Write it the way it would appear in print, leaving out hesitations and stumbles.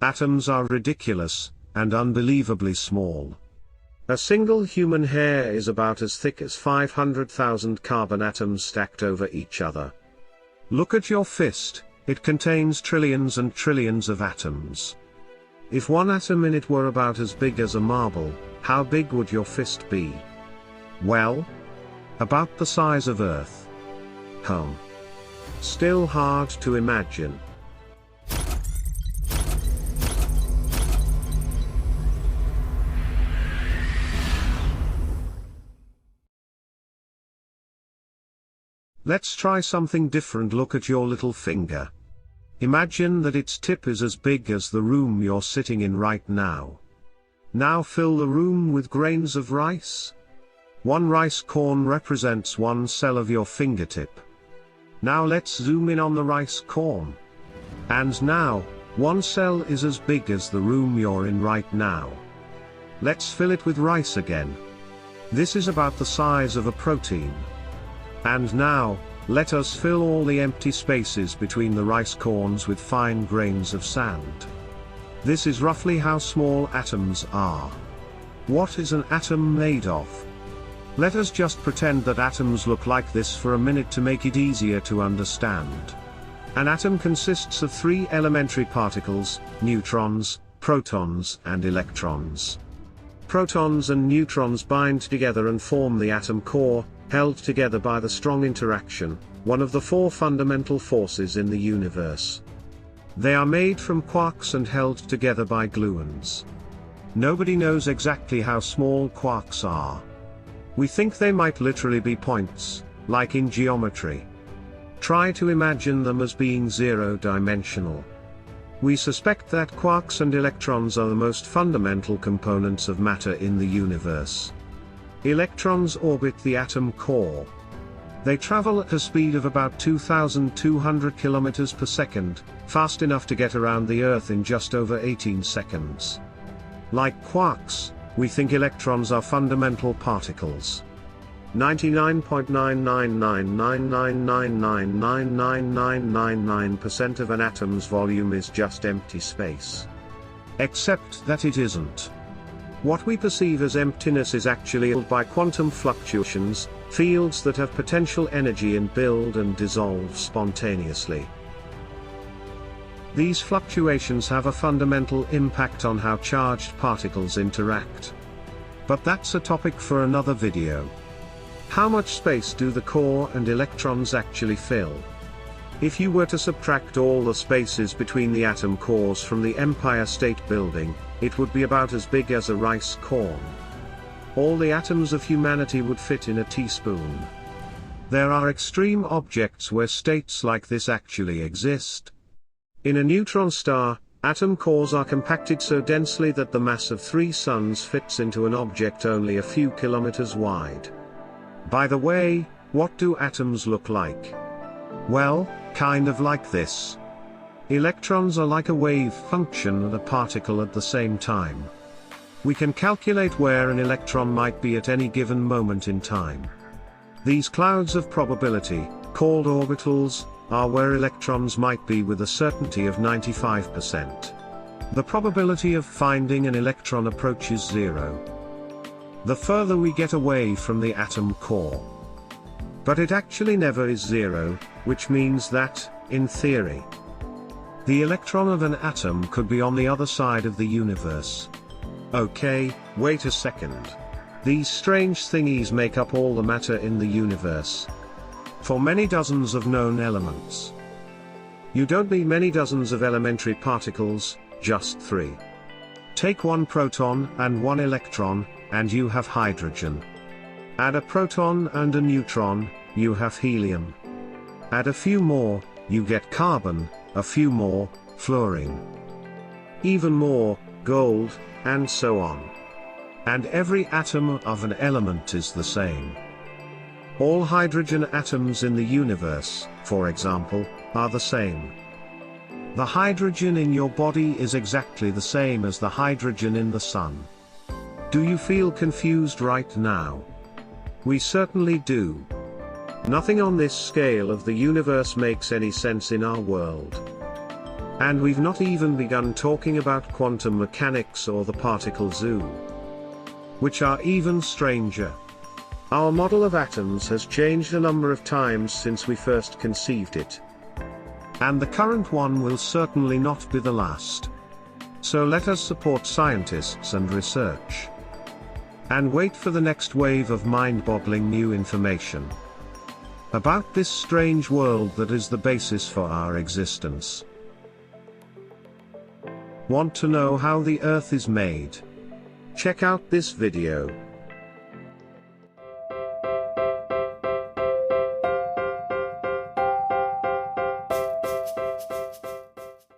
Atoms are ridiculous, and unbelievably small. A single human hair is about as thick as 500,000 carbon atoms stacked over each other. Look at your fist, it contains trillions and trillions of atoms. If one atom in it were about as big as a marble, how big would your fist be? Well, about the size of Earth. Still hard to imagine. Let's try something different. Look at your little finger. Imagine that its tip is as big as the room you're sitting in right now. Now fill the room with grains of rice. One rice corn represents one cell of your fingertip. Now let's zoom in on the rice corn. And now, one cell is as big as the room you're in right now. Let's fill it with rice again. This is about the size of a protein. And now, let us fill all the empty spaces between the rice corns with fine grains of sand. This is roughly how small atoms are. What is an atom made of? Let us just pretend that atoms look like this for a minute to make it easier to understand. An atom consists of three elementary particles: neutrons, protons, and electrons. Protons and neutrons bind together and form the atom core, held together by the strong interaction, one of the four fundamental forces in the universe. They are made from quarks and held together by gluons. Nobody knows exactly how small quarks are. We think they might literally be points, like in geometry. Try to imagine them as being zero-dimensional. We suspect that quarks and electrons are the most fundamental components of matter in the universe. Electrons orbit the atom core. They travel at a speed of about 2,200 kilometers per second, fast enough to get around the Earth in just over 18 seconds. Like quarks, we think electrons are fundamental particles. 99.99999999999% of an atom's volume is just empty space. Except that it isn't. What we perceive as emptiness is actually filled by quantum fluctuations, fields that have potential energy and build and dissolve spontaneously. These fluctuations have a fundamental impact on how charged particles interact. But that's a topic for another video. How much space do the core and electrons actually fill? If you were to subtract all the spaces between the atom cores from the Empire State Building, it would be about as big as a rice corn. All the atoms of humanity would fit in a teaspoon. There are extreme objects where states like this actually exist. In a neutron star, atom cores are compacted so densely that the mass of 3 suns fits into an object only a few kilometers wide. By the way, what do atoms look like? Well, kind of like this. Electrons are like a wave function and a particle at the same time. We can calculate where an electron might be at any given moment in time. These clouds of probability, called orbitals, are where electrons might be with a certainty of 95%. The probability of finding an electron approaches 0. The further we get away from the atom core. But it actually never is 0, which means that, in theory, the electron of an atom could be on the other side of the universe. Okay, wait a second. These strange thingies make up all the matter in the universe. For many dozens of known elements. You don't need many dozens of elementary particles, just 3. Take one proton and one electron, and you have hydrogen. Add a proton and a neutron, you have helium. Add a few more, you get carbon, a few more, fluorine. Even more, gold, and so on. And every atom of an element is the same. All hydrogen atoms in the universe, for example, are the same. The hydrogen in your body is exactly the same as the hydrogen in the sun. Do you feel confused right now? We certainly do. Nothing on this scale of the universe makes any sense in our world. And we've not even begun talking about quantum mechanics or the particle zoo, which are even stranger. Our model of atoms has changed a number of times since we first conceived it. And the current one will certainly not be the last. So let us support scientists and research. And wait for the next wave of mind-boggling new information about this strange world that is the basis for our existence. Want to know how the Earth is made? Check out this video.